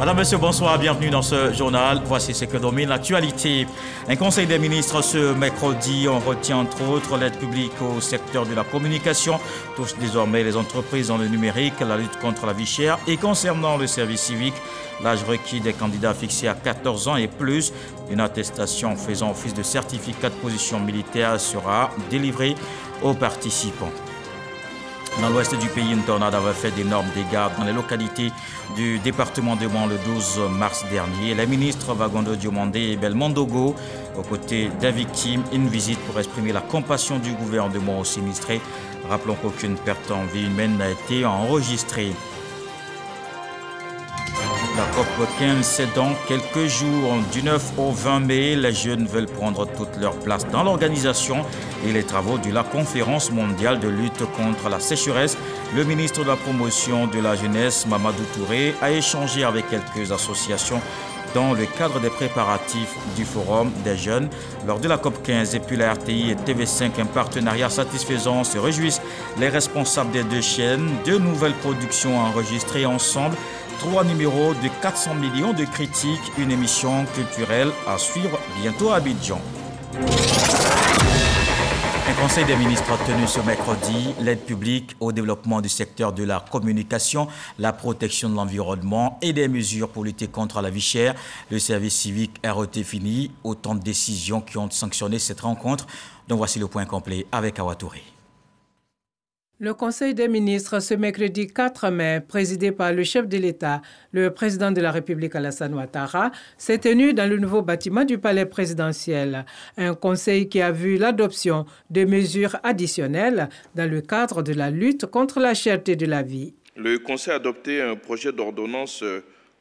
Madame, Monsieur, bonsoir, bienvenue dans ce journal. Voici ce que domine l'actualité. Un conseil des ministres ce mercredi, on retient entre autres l'aide publique au secteur de la communication, touche désormais les entreprises dans le numérique, la lutte contre la vie chère et concernant le service civique, l'âge requis des candidats fixé à 14 ans et plus, une attestation faisant office de certificat de position militaire sera délivrée aux participants. Dans l'ouest du pays, une tornade avait fait d'énormes dégâts dans les localités du département de Mans le 12 mars dernier. Les ministres Vagondo Diomandé et Belmondogo, aux côtés des victimes, une visite pour exprimer la compassion du gouvernement aux sinistrés. Rappelons qu'aucune perte en vie humaine n'a été enregistrée. La COP 15, c'est dans quelques jours. Du 9 au 20 mai, les jeunes veulent prendre toute leur place dans l'organisation et les travaux de la conférence mondiale de lutte contre la sécheresse. Le ministre de la promotion de la jeunesse, Mamadou Touré, a échangé avec quelques associations dans le cadre des préparatifs du Forum des jeunes lors de la COP 15. Et puis la RTI et TV5, un partenariat satisfaisant, se réjouissent les responsables des deux chaînes. De nouvelles productions enregistrées ensemble. 3 numéros de 400 millions de critiques, une émission culturelle à suivre bientôt à Abidjan. Un conseil des ministres a tenu ce mercredi l'aide publique au développement du secteur de la communication, la protection de l'environnement et des mesures pour lutter contre la vie chère. Le service civique est redéfini, autant de décisions qui ont sanctionné cette rencontre. Donc voici le point complet avec Awa Touré. Le Conseil des ministres, ce mercredi 4 mai, présidé par le chef de l'État, le président de la République Alassane Ouattara, s'est tenu dans le nouveau bâtiment du palais présidentiel. Un conseil qui a vu l'adoption de mesures additionnelles dans le cadre de la lutte contre la cherté de la vie. Le Conseil a adopté un projet d'ordonnance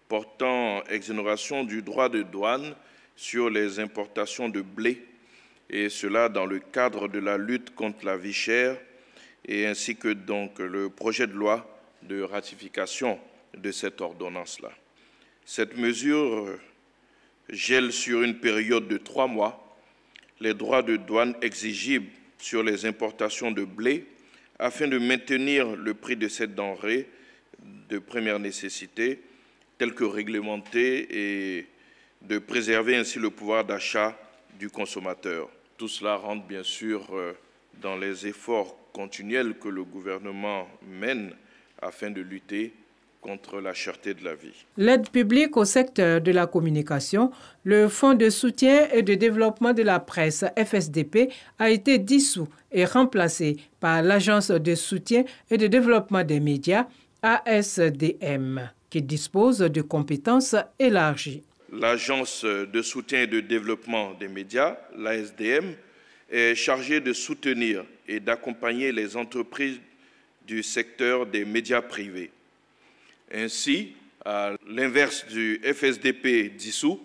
portant exonération du droit de douane sur les importations de blé, et cela dans le cadre de la lutte contre la vie chère, et ainsi que donc le projet de loi de ratification de cette ordonnance-là. Cette mesure gèle sur une période de 3 mois les droits de douane exigibles sur les importations de blé afin de maintenir le prix de cette denrée de première nécessité tel que réglementé et de préserver ainsi le pouvoir d'achat du consommateur. Tout cela rentre bien sûr dans les efforts continuels que le gouvernement mène afin de lutter contre la cherté de la vie. L'aide publique au secteur de la communication, le Fonds de soutien et de développement de la presse, FSDP, a été dissous et remplacé par l'Agence de soutien et de développement des médias, ASDM, qui dispose de compétences élargies. L'Agence de soutien et de développement des médias, l'ASDM, est chargée de soutenir et d'accompagner les entreprises du secteur des médias privés. Ainsi, à l'inverse du FSDP dissous,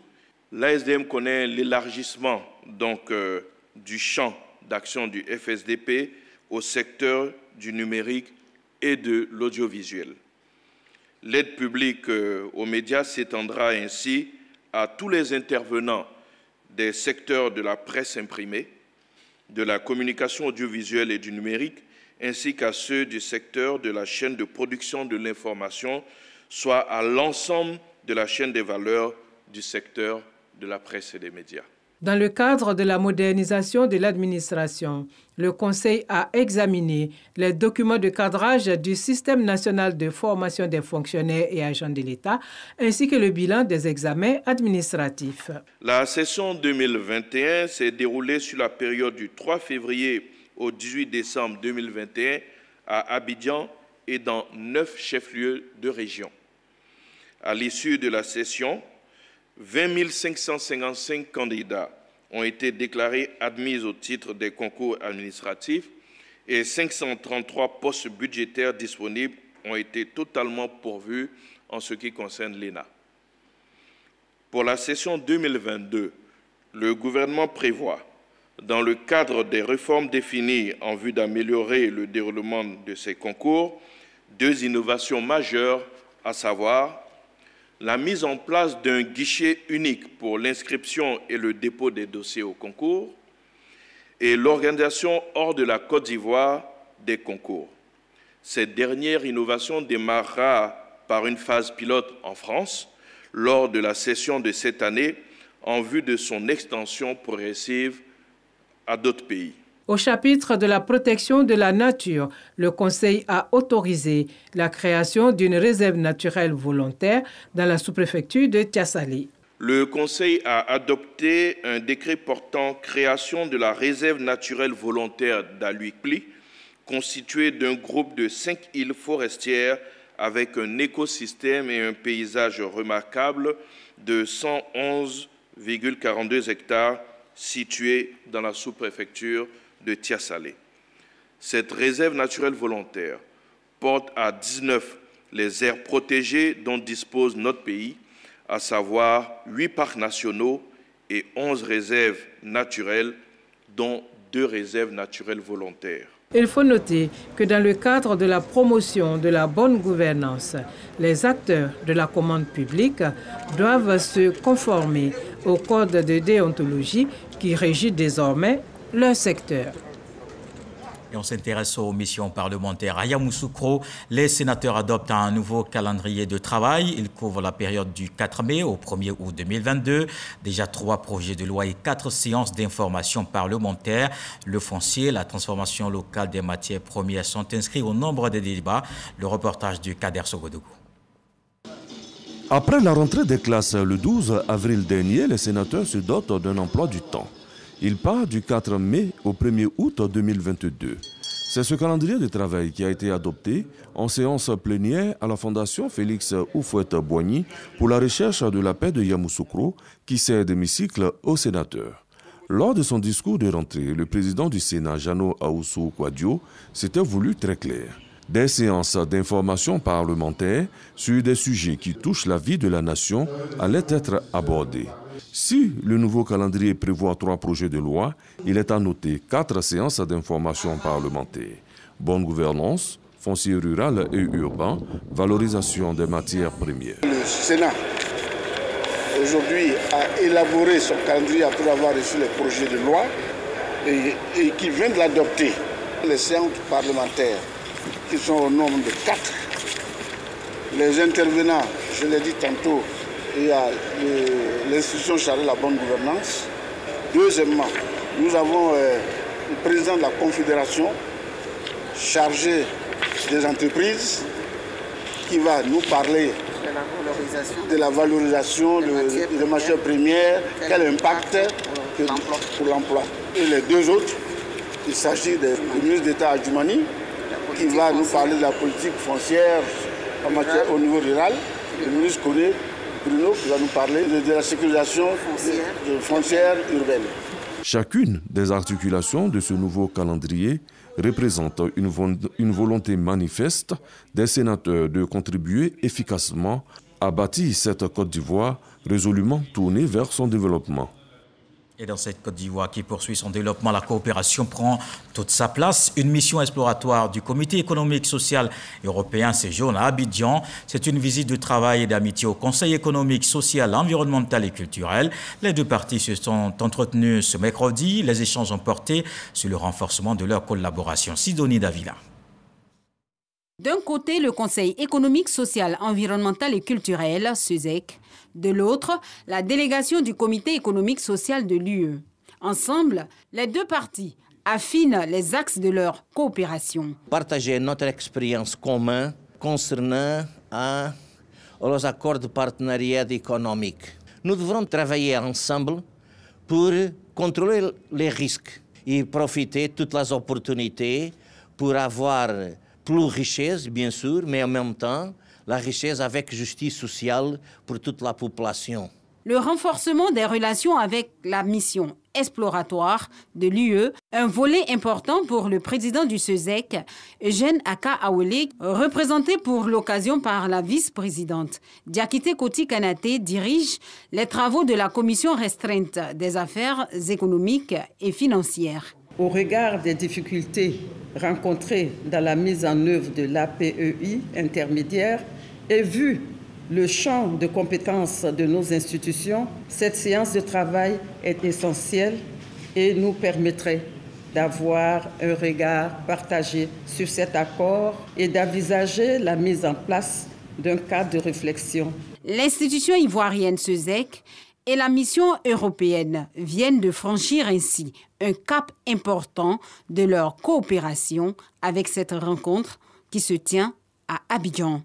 l'ASDM connaît l'élargissement du champ d'action du FSDP au secteur du numérique et de l'audiovisuel. L'aide publique aux médias s'étendra ainsi à tous les intervenants des secteurs de la presse imprimée, de la communication audiovisuelle et du numérique, ainsi qu'à ceux du secteur de la chaîne de production de l'information, soit à l'ensemble de la chaîne des valeurs du secteur de la presse et des médias. Dans le cadre de la modernisation de l'administration, le Conseil a examiné les documents de cadrage du Système national de formation des fonctionnaires et agents de l'État, ainsi que le bilan des examens administratifs. La session 2021 s'est déroulée sur la période du 3 février au 18 décembre 2021 à Abidjan et dans 9 chefs-lieux de région. À l'issue de la session, 20 555 candidats ont été déclarés admis au titre des concours administratifs et 533 postes budgétaires disponibles ont été totalement pourvus en ce qui concerne l'ENA. Pour la session 2022, le gouvernement prévoit, dans le cadre des réformes définies en vue d'améliorer le déroulement de ces concours, 2 innovations majeures, à savoir la mise en place d'un guichet unique pour l'inscription et le dépôt des dossiers au concours et l'organisation hors de la Côte d'Ivoire des concours. Cette dernière innovation démarrera par une phase pilote en France, lors de la session de cette année en vue de son extension progressive à d'autres pays. Au chapitre de la protection de la nature, le Conseil a autorisé la création d'une réserve naturelle volontaire dans la sous-préfecture de Tiassalé. Le Conseil a adopté un décret portant création de la réserve naturelle volontaire d'Aluikpli, constituée d'un groupe de 5 îles forestières avec un écosystème et un paysage remarquables de 111,42 hectares situés dans la sous-préfecture de Tiassalé. Cette réserve naturelle volontaire porte à 19 les aires protégées dont dispose notre pays, à savoir 8 parcs nationaux et 11 réserves naturelles, dont 2 réserves naturelles volontaires. Il faut noter que dans le cadre de la promotion de la bonne gouvernance, les acteurs de la commande publique doivent se conformer au code de déontologie qui régit désormais leur secteur. Et on s'intéresse aux missions parlementaires. À Yamoussoukro, les sénateurs adoptent un nouveau calendrier de travail. Il couvre la période du 4 mai au 1er août 2022. Déjà 3 projets de loi et 4 séances d'information parlementaire. Le foncier, la transformation locale des matières premières sont inscrits au nombre des débats. Le reportage du Kader Sogodougou. Après la rentrée des classes le 12 avril dernier, les sénateurs se dotent d'un emploi du temps. Il part du 4 mai au 1er août 2022. C'est ce calendrier de travail qui a été adopté en séance plénière à la Fondation Félix Houphouët-Boigny pour la recherche de la paix de Yamoussoukro qui sert d'hémicycle aux sénateurs. Lors de son discours de rentrée, le président du Sénat, Jano Aoussou Kouadio, s'était voulu très clair. Des séances d'information parlementaire sur des sujets qui touchent la vie de la nation allaient être abordées. Si le nouveau calendrier prévoit 3 projets de loi, il est à noter 4 séances d'information parlementaire. Bonne gouvernance, foncier rural et urbain, valorisation des matières premières. Le Sénat, aujourd'hui, a élaboré son calendrier après avoir reçu les projets de loi et qui vient de l'adopter. Les séances parlementaires, qui sont au nombre de 4. Les intervenants, je l'ai dit tantôt, il y a l'institution chargée de la bonne gouvernance. Deuxièmement, nous avons le président de la Confédération chargé des entreprises qui va nous parler de la valorisation des matières premières, quel impact pour l'emploi. Et les 2 autres, il s'agit du ministre d'État Adjoumani, qui va nous parler de la politique foncière en matière au niveau rural. Le ministre connaît Bruno qui va nous parler de la sécurisation foncière urbaine. Chacune des articulations de ce nouveau calendrier représente une volonté manifeste des sénateurs de contribuer efficacement à bâtir cette Côte d'Ivoire résolument tournée vers son développement. Et dans cette Côte d'Ivoire qui poursuit son développement, la coopération prend toute sa place. Une mission exploratoire du Comité économique, social européen séjourne à Abidjan. C'est une visite de travail et d'amitié au Conseil économique, social, environnemental et culturel. Les 2 parties se sont entretenues ce mercredi. Les échanges ont porté sur le renforcement de leur collaboration. Sidonie Davila. D'un côté, le Conseil économique, social, environnemental et culturel, CESEC. De l'autre, la délégation du Comité économique, social de l'UE. Ensemble, les 2 parties affinent les axes de leur coopération. Partager notre expérience commune concernant les accords de partenariat économique. Nous devrons travailler ensemble pour contrôler les risques et profiter de toutes les opportunités pour avoir plus de richesse, bien sûr, mais en même temps, la richesse avec justice sociale pour toute la population. Le renforcement des relations avec la mission exploratoire de l'UE, un volet important pour le président du CESEC, Eugène Aka Awele, représenté pour l'occasion par la vice-présidente. Diakité Koti Kanate dirige les travaux de la commission restreinte des affaires économiques et financières. Au regard des difficultés rencontrées dans la mise en œuvre de l'APEI intermédiaire et vu le champ de compétences de nos institutions, cette séance de travail est essentielle et nous permettrait d'avoir un regard partagé sur cet accord et d'envisager la mise en place d'un cadre de réflexion. L'institution ivoirienne SESEC et la mission européenne viennent de franchir ainsi un cap important de leur coopération avec cette rencontre qui se tient à Abidjan.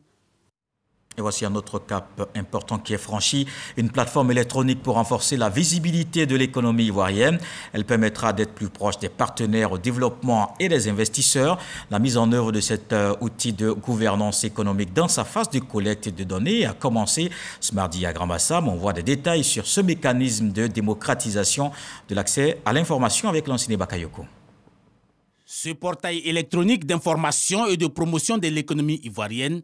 Et voici un autre cap important qui est franchi, une plateforme électronique pour renforcer la visibilité de l'économie ivoirienne. Elle permettra d'être plus proche des partenaires au développement et des investisseurs. La mise en œuvre de cet outil de gouvernance économique dans sa phase de collecte de données a commencé ce mardi à Grand-Bassam. On voit des détails sur ce mécanisme de démocratisation de l'accès à l'information avec l'enseigne Bakayoko. Ce portail électronique d'information et de promotion de l'économie ivoirienne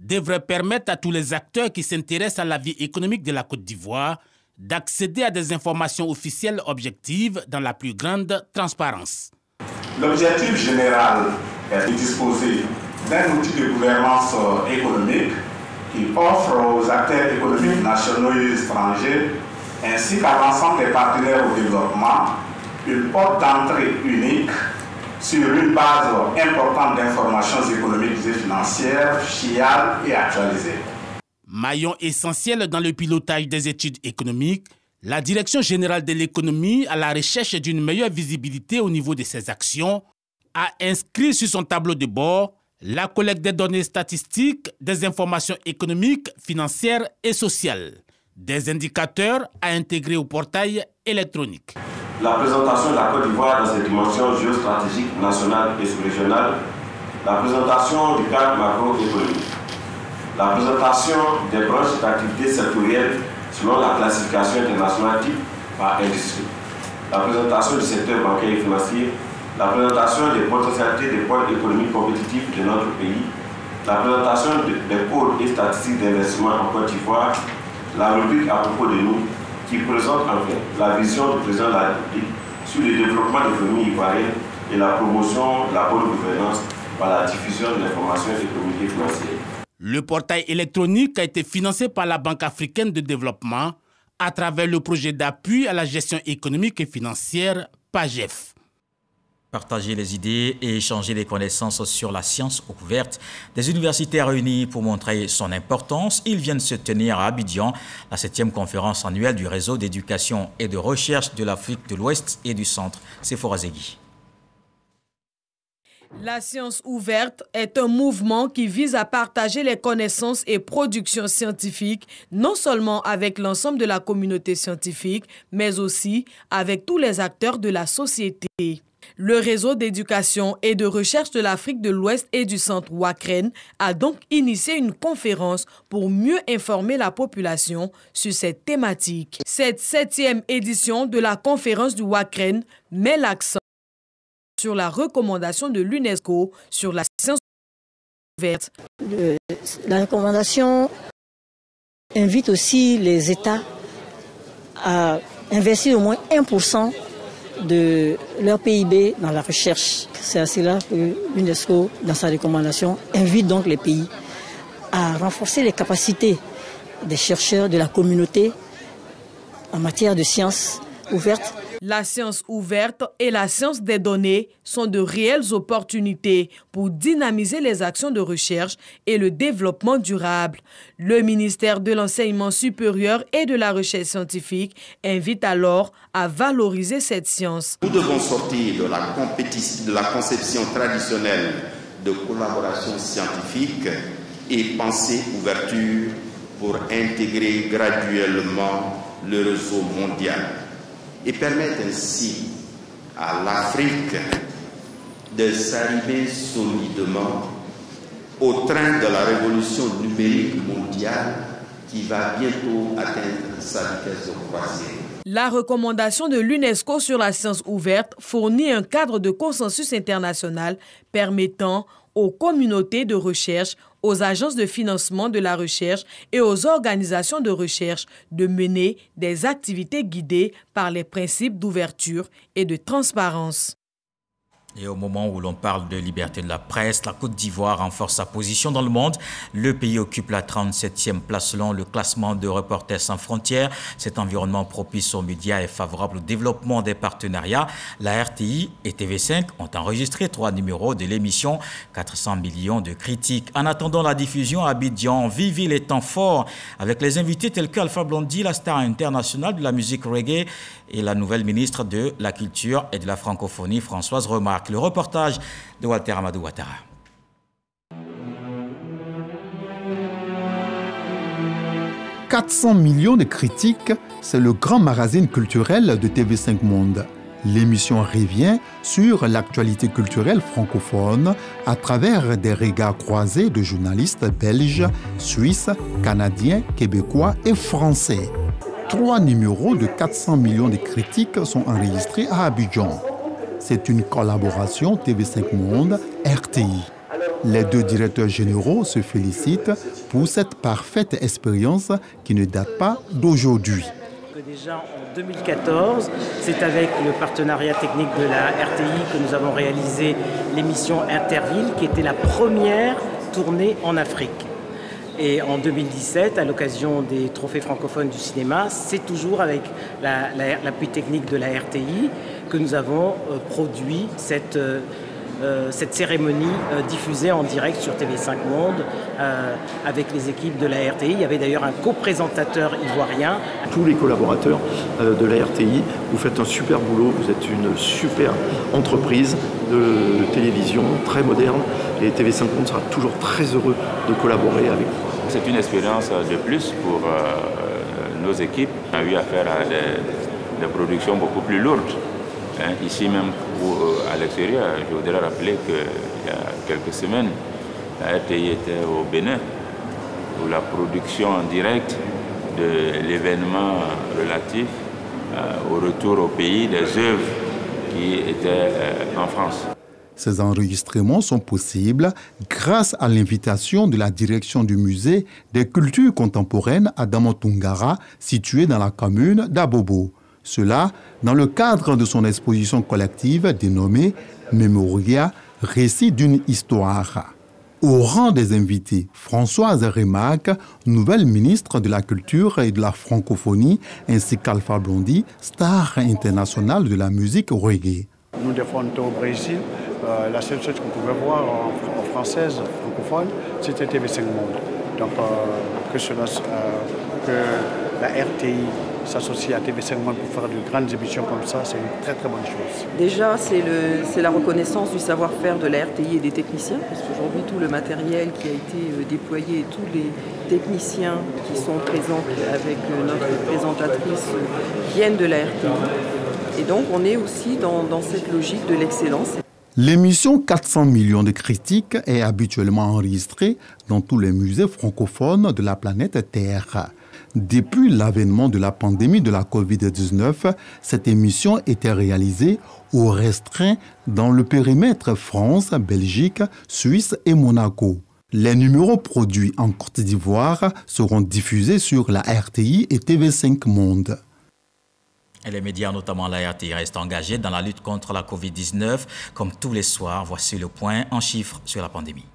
devrait permettre à tous les acteurs qui s'intéressent à la vie économique de la Côte d'Ivoire d'accéder à des informations officielles objectives dans la plus grande transparence. L'objectif général est de disposer d'un outil de gouvernance économique qui offre aux acteurs économiques nationaux et étrangers ainsi qu'à l'ensemble des partenaires au développement une porte d'entrée unique sur une base importante d'informations économiques et financières, fiables et actualisées. Maillon essentiel dans le pilotage des études économiques, la Direction générale de l'économie, à la recherche d'une meilleure visibilité au niveau de ses actions, a inscrit sur son tableau de bord la collecte des données statistiques, des informations économiques, financières et sociales, des indicateurs à intégrer au portail électronique. La présentation de la Côte d'Ivoire dans ses dimensions géostratégiques nationales et sous-régionales, la présentation du cadre macroéconomique, la présentation des branches d'activité sectorielles selon la classification internationale type par industrie, la présentation du secteur bancaire et financier, la présentation des potentialités des pôles économiques compétitifs de notre pays, la présentation des pôles et statistiques d'investissement en Côte d'Ivoire, la rubrique à propos de nous, qui présente enfin la vision du président de la République sur le développement de l'économie ivoirienne et la promotion de la bonne gouvernance par la diffusion de l'information économique et financière. Le portail électronique a été financé par la Banque africaine de développement à travers le projet d'appui à la gestion économique et financière PAGEF. Partager les idées et échanger les connaissances sur la science ouverte. Des universités réunies pour montrer son importance. Ils viennent se tenir à Abidjan, la 7e conférence annuelle du réseau d'éducation et de recherche de l'Afrique de l'Ouest et du Centre. C'est Forazegui. La science ouverte est un mouvement qui vise à partager les connaissances et productions scientifiques, non seulement avec l'ensemble de la communauté scientifique, mais aussi avec tous les acteurs de la société. Le réseau d'éducation et de recherche de l'Afrique de l'Ouest et du Centre WACREN a donc initié une conférence pour mieux informer la population sur cette thématique. Cette 7e édition de la conférence du WACREN met l'accent sur la recommandation de l'UNESCO sur la science ouverte. La recommandation invite aussi les États à investir au moins 1% de leur PIB dans la recherche. C'est à cela que l'UNESCO, dans sa recommandation, invite donc les pays à renforcer les capacités des chercheurs de la communauté en matière de sciences ouvertes. La science ouverte et la science des données sont de réelles opportunités pour dynamiser les actions de recherche et le développement durable. Le ministère de l'Enseignement supérieur et de la Recherche scientifique invite alors à valoriser cette science. Nous devons sortir de la conception traditionnelle de collaboration scientifique et penser ouverture pour intégrer graduellement le réseau mondial et permettre ainsi à l'Afrique de s'arriver solidement au train de la révolution numérique mondiale qui va bientôt atteindre sa vitesse de croisière. La recommandation de l'UNESCO sur la science ouverte fournit un cadre de consensus international permettant aux communautés de recherche, aux agences de financement de la recherche et aux organisations de recherche de mener des activités guidées par les principes d'ouverture et de transparence. Et au moment où l'on parle de liberté de la presse, la Côte d'Ivoire renforce sa position dans le monde. Le pays occupe la 37e place selon le classement de Reporters sans frontières. Cet environnement propice aux médias est favorable au développement des partenariats. La RTI et TV5 ont enregistré 3 numéros de l'émission, 400 millions de critiques. En attendant la diffusion à Abidjan, Vivi les temps forts avec les invités tels qu'Alpha Blondy, la star internationale de la musique reggae, et la nouvelle ministre de la Culture et de la Francophonie, Françoise Remarque. Le reportage de Walter Amadou Ouattara. « 400 millions de critiques, c'est le grand magazine culturel de TV5 Monde. L'émission revient sur l'actualité culturelle francophone à travers des regards croisés de journalistes belges, suisses, canadiens, québécois et français. 3 numéros de 400 millions de critiques sont enregistrés à Abidjan. C'est une collaboration TV5 Monde, RTI. Les 2 directeurs généraux se félicitent pour cette parfaite expérience qui ne date pas d'aujourd'hui. Déjà en 2014, c'est avec le partenariat technique de la RTI que nous avons réalisé l'émission Interville, qui était la première tournée en Afrique. Et en 2017, à l'occasion des trophées francophones du cinéma, c'est toujours avec l'appui technique de la RTI que nous avons produit cette cérémonie diffusée en direct sur TV5 Monde avec les équipes de la RTI. Il y avait d'ailleurs un co-présentateur ivoirien. Tous les collaborateurs de la RTI, vous faites un super boulot, vous êtes une super entreprise de télévision très moderne et TV5 Monde sera toujours très heureux de collaborer avec vous. C'est une expérience de plus pour nos équipes. On a eu affaire à des productions beaucoup plus lourdes. Ici même à l'extérieur, je voudrais rappeler qu'il y a quelques semaines, la RTI était au Bénin, où la production en direct de l'événement relatif au retour au pays des œuvres qui étaient en France. Ces enregistrements sont possibles grâce à l'invitation de la direction du musée des cultures contemporaines à Damotungara, situé dans la commune d'Abobo. Cela dans le cadre de son exposition collective dénommée Mémoria, récit d'une histoire. Au rang des invités, Françoise Remarque, nouvelle ministre de la Culture et de la Francophonie, ainsi qu'Alpha Blondy, star internationale de la musique reggae. Nous défendons au Brésil. La seule chose qu'on pouvait voir en française, francophone, c'était TV5 Monde. Donc que la RTI s'associe à TV5 Monde pour faire de grandes émissions comme ça, c'est une très très bonne chose. Déjà, c'est la reconnaissance du savoir-faire de la RTI et des techniciens, parce qu'aujourd'hui tout le matériel qui a été déployé et tous les techniciens qui sont présents avec notre présentatrice viennent de la RTI. Et donc on est aussi dans cette logique de l'excellence. L'émission 400 millions de critiques est habituellement enregistrée dans tous les musées francophones de la planète Terre. Depuis l'avènement de la pandémie de la Covid-19, cette émission était réalisée ou restreinte dans le périmètre France, Belgique, Suisse et Monaco. Les numéros produits en Côte d'Ivoire seront diffusés sur la RTI et TV5 Monde. Et les médias, notamment la RTI, restent engagés dans la lutte contre la Covid-19. Comme tous les soirs, voici le point en chiffres sur la pandémie.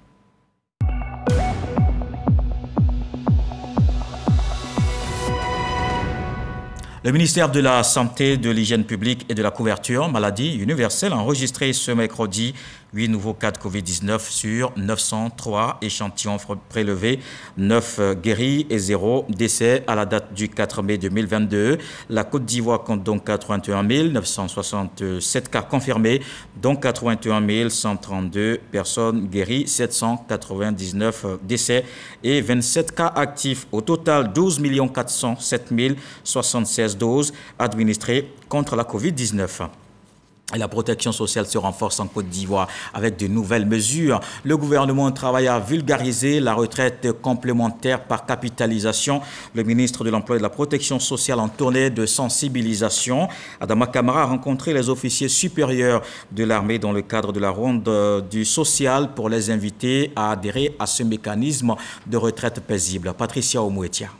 Le ministère de la Santé, de l'Hygiène publique et de la couverture maladie universelle a enregistré ce mercredi 8 nouveaux cas de Covid-19 sur 903 échantillons prélevés, 9 guéris et 0 décès à la date du 4 mai 2022. La Côte d'Ivoire compte donc 81 967 cas confirmés, dont 81 132 personnes guéries, 799 décès et 27 cas actifs. Au total, 12 407 076 doses administrées contre la Covid-19. La protection sociale se renforce en Côte d'Ivoire avec de nouvelles mesures. Le gouvernement travaille à vulgariser la retraite complémentaire par capitalisation. Le ministre de l'Emploi et de la Protection sociale en tournée de sensibilisation. Adama Kamara a rencontré les officiers supérieurs de l'armée dans le cadre de la ronde du social pour les inviter à adhérer à ce mécanisme de retraite paisible. Patricia Omouetia.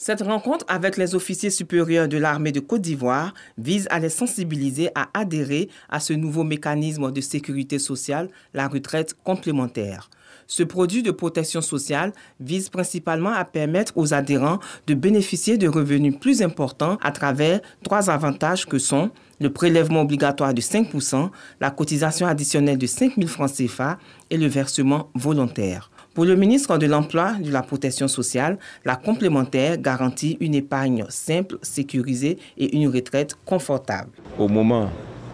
Cette rencontre avec les officiers supérieurs de l'armée de Côte d'Ivoire vise à les sensibiliser à adhérer à ce nouveau mécanisme de sécurité sociale, la retraite complémentaire. Ce produit de protection sociale vise principalement à permettre aux adhérents de bénéficier de revenus plus importants à travers 3 avantages que sont le prélèvement obligatoire de 5%, la cotisation additionnelle de 5 000 francs CFA et le versement volontaire. Pour le ministre de l'Emploi et de la Protection sociale, la complémentaire garantit une épargne simple, sécurisée et une retraite confortable. Au moment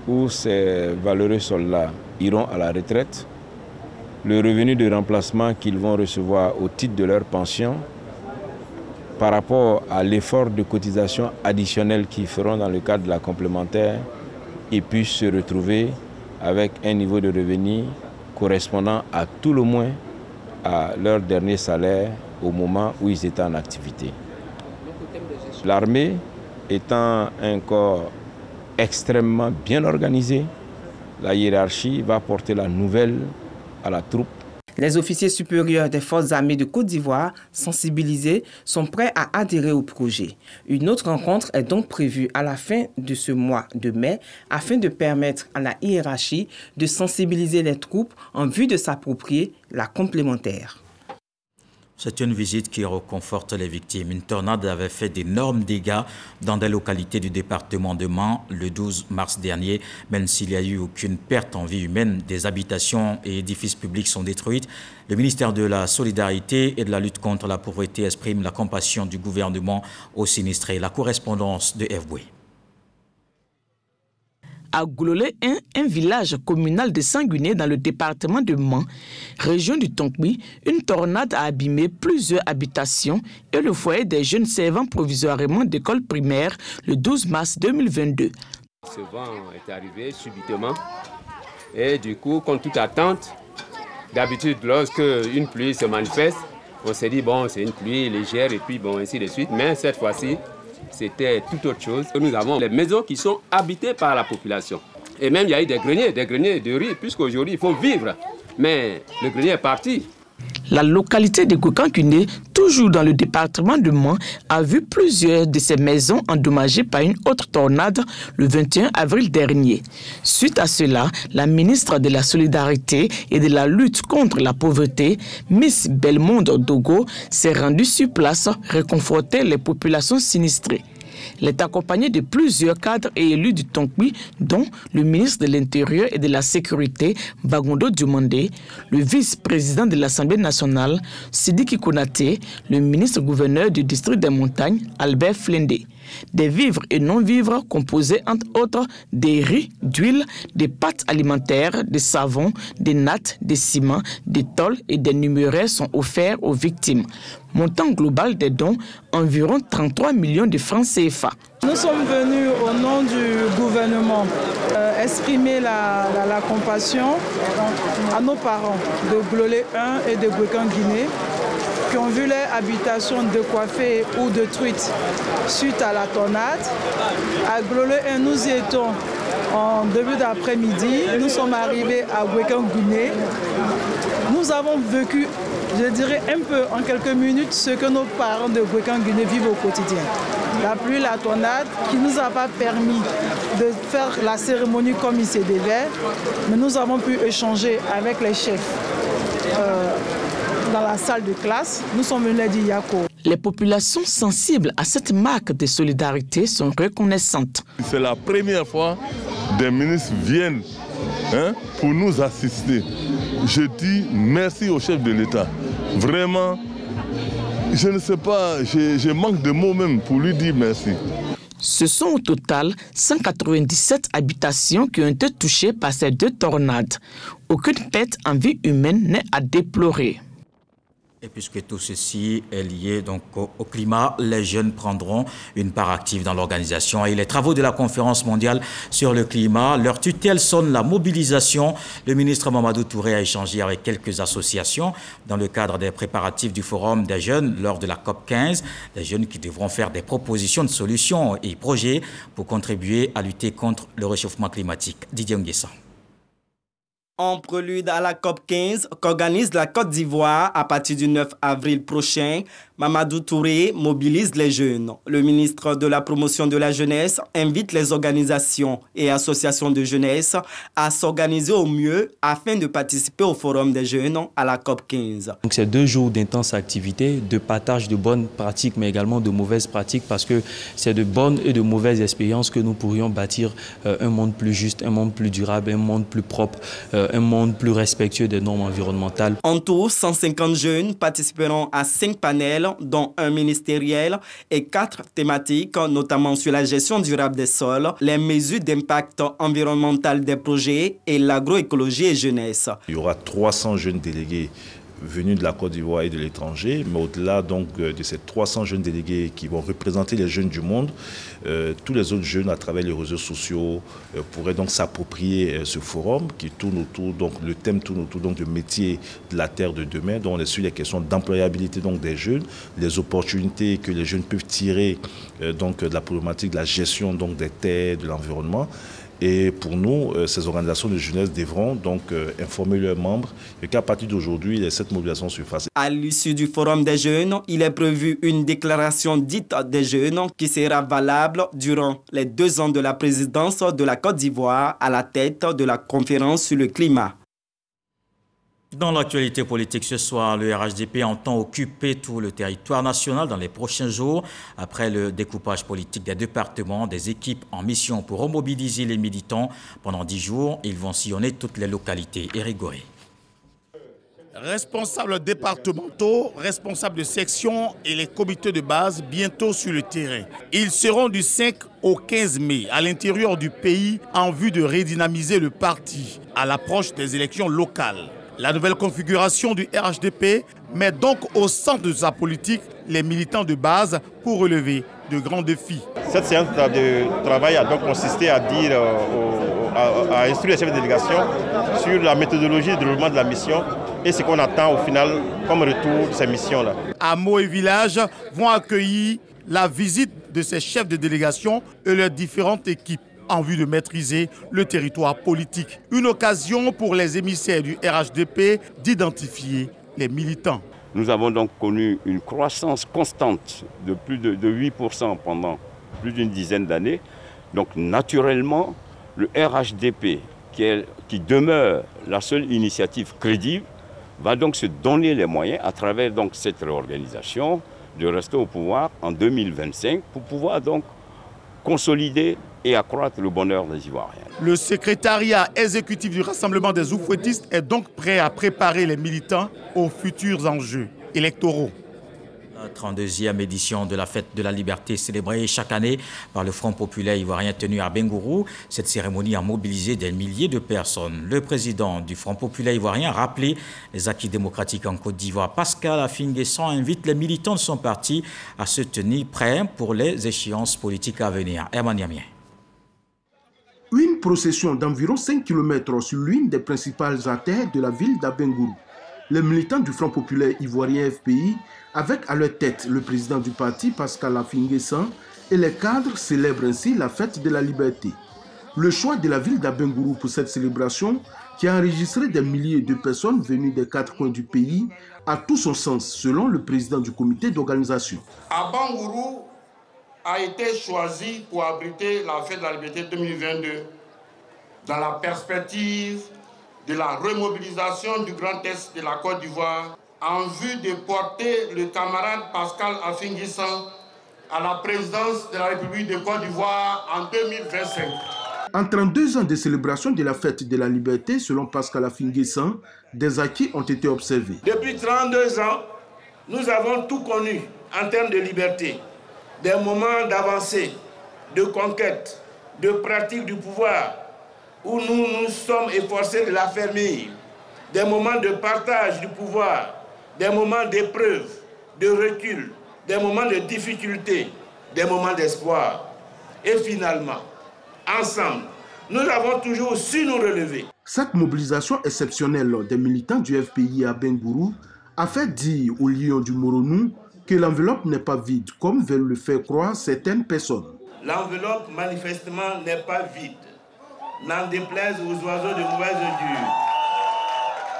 où ces valeureux soldats iront à la retraite, le revenu de remplacement qu'ils vont recevoir au titre de leur pension, par rapport à l'effort de cotisation additionnelle qu'ils feront dans le cadre de la complémentaire, ils puissent se retrouver avec un niveau de revenu correspondant à tout le moins à leur dernier salaire au moment où ils étaient en activité. L'armée étant un corps extrêmement bien organisé, la hiérarchie va porter la nouvelle à la troupe. Les officiers supérieurs des forces armées de Côte d'Ivoire, sensibilisés, sont prêts à adhérer au projet. Une autre rencontre est donc prévue à la fin de ce mois de mai afin de permettre à la hiérarchie de sensibiliser les troupes en vue de s'approprier la complémentaire. C'est une visite qui réconforte les victimes. Une tornade avait fait d'énormes dégâts dans des localités du département de Mans le 12 mars dernier. Même s'il n'y a eu aucune perte en vie humaine, des habitations et édifices publics sont détruites. Le ministère de la Solidarité et de la lutte contre la pauvreté exprime la compassion du gouvernement aux sinistrés. La correspondance de F. Boué. À Glolé 1, un village communal de Sanguiné dans le département de Mans, région du Tonkwi, une tornade a abîmé plusieurs habitations et le foyer des jeunes servant provisoirement d'école primaire le 12 mars 2022. Ce vent est arrivé subitement et du coup, contre toute attente, d'habitude lorsque une pluie se manifeste, on s'est dit bon, c'est une pluie légère et puis bon, ainsi de suite, mais cette fois-ci, c'était tout autre chose. Nous avons les maisons qui sont habitées par la population. Et même il y a eu des greniers de riz, puisqu'aujourd'hui il faut vivre. Mais le grenier est parti. La localité de Gwekanguné, toujours dans le département de Mans, a vu plusieurs de ses maisons endommagées par une autre tornade le 21 avril dernier. Suite à cela, la ministre de la Solidarité et de la lutte contre la pauvreté, Miss Belmonde Dogo, s'est rendue sur place réconforter les populations sinistrées. Elle est accompagnée de plusieurs cadres et élus du Tonkwi, dont le ministre de l'Intérieur et de la Sécurité, Bagondo Diomandé, le vice-président de l'Assemblée nationale, Sidiki Konaté, le ministre-gouverneur du district des montagnes, Albert Flendé. Des vivres et non-vivres composés entre autres des riz, d'huile, des pâtes alimentaires, des savons, des nattes, des ciments, des tôles et des numéraires sont offerts aux victimes. Montant global des dons, environ 33 millions de francs CFA. Nous sommes venus au nom du gouvernement exprimer la compassion à nos parents de Glolé 1 et de Gwekanguné qui ont vu leur habitation décoiffée ou détruite suite à la tornade. À Glolé 1, nous y étions en début d'après-midi. Nous sommes arrivés à Gwekanguné. Nous avons vécu, je dirais un peu en quelques minutes, ce que nos parents de Gwekanguné vivent au quotidien. La pluie, la tornade, qui ne nous a pas permis de faire la cérémonie comme il se devait, mais nous avons pu échanger avec les chefs dans la salle de classe. Nous sommes venus d'Iyako. Les populations sensibles à cette marque de solidarité sont reconnaissantes. C'est la première fois que des ministres viennent pour nous assister. Je dis merci au chef de l'État. Vraiment, je ne sais pas, je manque de mots même pour lui dire merci. Ce sont au total 197 habitations qui ont été touchées par ces deux tornades. Aucune perte en vie humaine n'est à déplorer. Et puisque tout ceci est lié donc au climat, les jeunes prendront une part active dans l'organisation. Et les travaux de la conférence mondiale sur le climat, leur tutelle sonne la mobilisation. Le ministre Mamadou Touré a échangé avec quelques associations dans le cadre des préparatifs du Forum des jeunes lors de la COP 15. Les jeunes qui devront faire des propositions de solutions et projets pour contribuer à lutter contre le réchauffement climatique. Didier Nguessa. En prélude à la COP 15 qu'organise la Côte d'Ivoire à partir du 9 avril prochain, Mamadou Touré mobilise les jeunes. Le ministre de la Promotion de la Jeunesse invite les organisations et associations de jeunesse à s'organiser au mieux afin de participer au Forum des jeunes à la COP 15. C'est 2 jours d'intense activité, de partage de bonnes pratiques mais également de mauvaises pratiques parce que c'est de bonnes et de mauvaises expériences que nous pourrions bâtir un monde plus juste, un monde plus durable, un monde plus propre, un monde plus respectueux des normes environnementales. En tout, 150 jeunes participeront à 5 panels, dont un ministériel et 4 thématiques, notamment sur la gestion durable des sols, les mesures d'impact environnemental des projets et l'agroécologie et jeunesse. Il y aura 300 jeunes délégués venus de la Côte d'Ivoire et de l'étranger, mais au-delà donc de ces 300 jeunes délégués qui vont représenter les jeunes du monde, tous les autres jeunes à travers les réseaux sociaux pourraient donc s'approprier ce forum qui tourne autour, donc le thème tourne autour donc du métier de la terre de demain, dont on est sur les questions d'employabilité donc des jeunes, les opportunités que les jeunes peuvent tirer donc de la problématique de la gestion donc des terres, de l'environnement. Et pour nous, ces organisations de jeunesse devront donc informer leurs membres et qu'à partir d'aujourd'hui, cette mobilisation se fasse. À l'issue du Forum des jeunes, il est prévu une déclaration dite des jeunes qui sera valable durant les 2 ans de la présidence de la Côte d'Ivoire à la tête de la conférence sur le climat. Dans l'actualité politique ce soir, le RHDP entend occuper tout le territoire national dans les prochains jours. Après le découpage politique des départements, des équipes en mission pour remobiliser les militants. Pendant 10 jours, ils vont sillonner toutes les localités. Éric Goré. Responsables départementaux, responsables de section et les comités de base bientôt sur le terrain. Ils seront du 5 au 15 mai à l'intérieur du pays en vue de redynamiser le parti à l'approche des élections locales. La nouvelle configuration du RHDP met donc au centre de sa politique les militants de base pour relever de grands défis. Cette séance de travail a donc consisté à dire, à instruire les chefs de délégation sur la méthodologie de développement de la mission et ce qu'on attend au final comme retour de ces missions-là. Hameaux et villages vont accueillir la visite de ces chefs de délégation et leurs différentes équipes en vue de maîtriser le territoire politique. Une occasion pour les émissaires du RHDP d'identifier les militants. Nous avons donc connu une croissance constante de plus de 8% pendant plus d'une dizaine d'années. Donc naturellement, le RHDP, qui demeure la seule initiative crédible, va donc se donner les moyens à travers donc cette réorganisation de rester au pouvoir en 2025 pour pouvoir donc consolider et accroître le bonheur des Ivoiriens. Le secrétariat exécutif du Rassemblement des Oufouettistes est donc prêt à préparer les militants aux futurs enjeux électoraux. La 32e édition de la Fête de la Liberté célébrée chaque année par le Front populaire ivoirien tenu à Bengourou. Cette cérémonie a mobilisé des milliers de personnes. Le président du Front populaire ivoirien a rappelé les acquis démocratiques en Côte d'Ivoire. Pascal Affi-N'Guessan invite les militants de son parti à se tenir prêts pour les échéances politiques à venir. Herman Yamien. Une procession d'environ 5 km sur l'une des principales artères de la ville d'Abengourou. Les militants du Front populaire ivoirien FPI, avec à leur tête le président du parti Pascal Affi-N'Guessan, et les cadres célèbrent ainsi la fête de la liberté. Le choix de la ville d'Abengourou pour cette célébration, qui a enregistré des milliers de personnes venues des 4 coins du pays, a tout son sens selon le président du comité d'organisation. Abengourou a été choisi pour abriter la fête de la liberté 2022 dans la perspective de la remobilisation du Grand Est de la Côte d'Ivoire en vue de porter le camarade Pascal Affi-N'Guessan à la présidence de la République de Côte d'Ivoire en 2025. En 32 ans de célébration de la fête de la liberté, selon Pascal Affi-N'Guessan, des acquis ont été observés. Depuis 32 ans, nous avons tout connu en termes de liberté. Des moments d'avancée, de conquête, de pratique du pouvoir, où nous nous sommes efforcés de l'affermir. Des moments de partage du pouvoir, des moments d'épreuve, de recul, des moments de difficulté, des moments d'espoir. Et finalement, ensemble, nous avons toujours su nous relever. Cette mobilisation exceptionnelle des militants du FPI à Bengourou a fait dire aux lions du Moronou que l'enveloppe n'est pas vide, comme veulent le faire croire certaines personnes. L'enveloppe, manifestement, n'est pas vide. N'en déplaise aux oiseaux de mauvaise augure.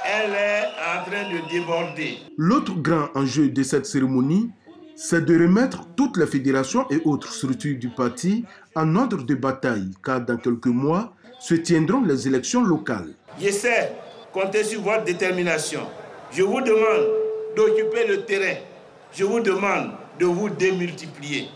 elle est en train de déborder. L'autre grand enjeu de cette cérémonie, c'est de remettre toutes les fédérations et autres structures du parti en ordre de bataille, car dans quelques mois se tiendront les élections locales. Je sais compter sur votre détermination. Je vous demande d'occuper le terrain. Je vous demande de vous démultiplier.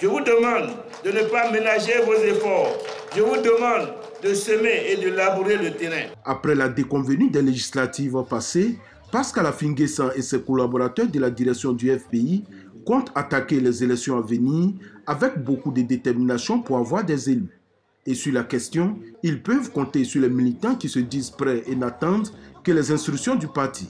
Je vous demande de ne pas ménager vos efforts. Je vous demande de semer et de labourer le terrain. Après la déconvenue des législatives passées, Pascal Affi-N'Guessan et ses collaborateurs de la direction du FPI comptent attaquer les élections à venir avec beaucoup de détermination pour avoir des élus. Et sur la question, ils peuvent compter sur les militants qui se disent prêts et n'attendent que les instructions du parti.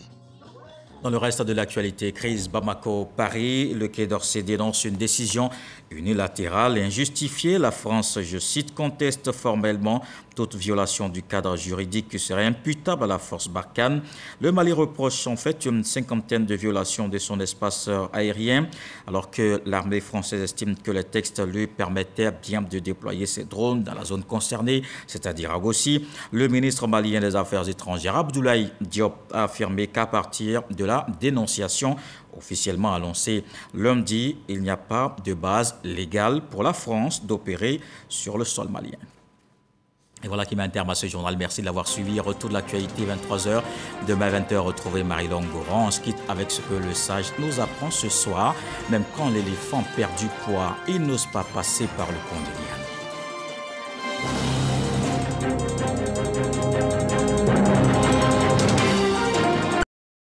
Dans le reste de l'actualité, crise Bamako-Paris, le Quai d'Orsay dénonce une décision unilatérale et injustifiée. La France, je cite, conteste formellement toute violation du cadre juridique qui serait imputable à la force Barkhane. Le Mali reproche en fait une cinquantaine de violations de son espace aérien, alors que l'armée française estime que les textes lui permettaient bien de déployer ses drones dans la zone concernée, c'est-à-dire à Gossi. Le ministre malien des Affaires étrangères, Abdoulaye Diop, a affirmé qu'à partir de la dénonciation officiellement annoncée lundi, il n'y a pas de base légale pour la France d'opérer sur le sol malien. Et voilà qui met un terme à ce journal. Merci de l'avoir suivi. Retour de l'actualité, 23h. Demain, 20h, retrouvez Marie-Laure Goran. On se quitte avec ce que le sage nous apprend ce soir. Même quand l'éléphant perd du poids, il n'ose pas passer par le pont de Liane.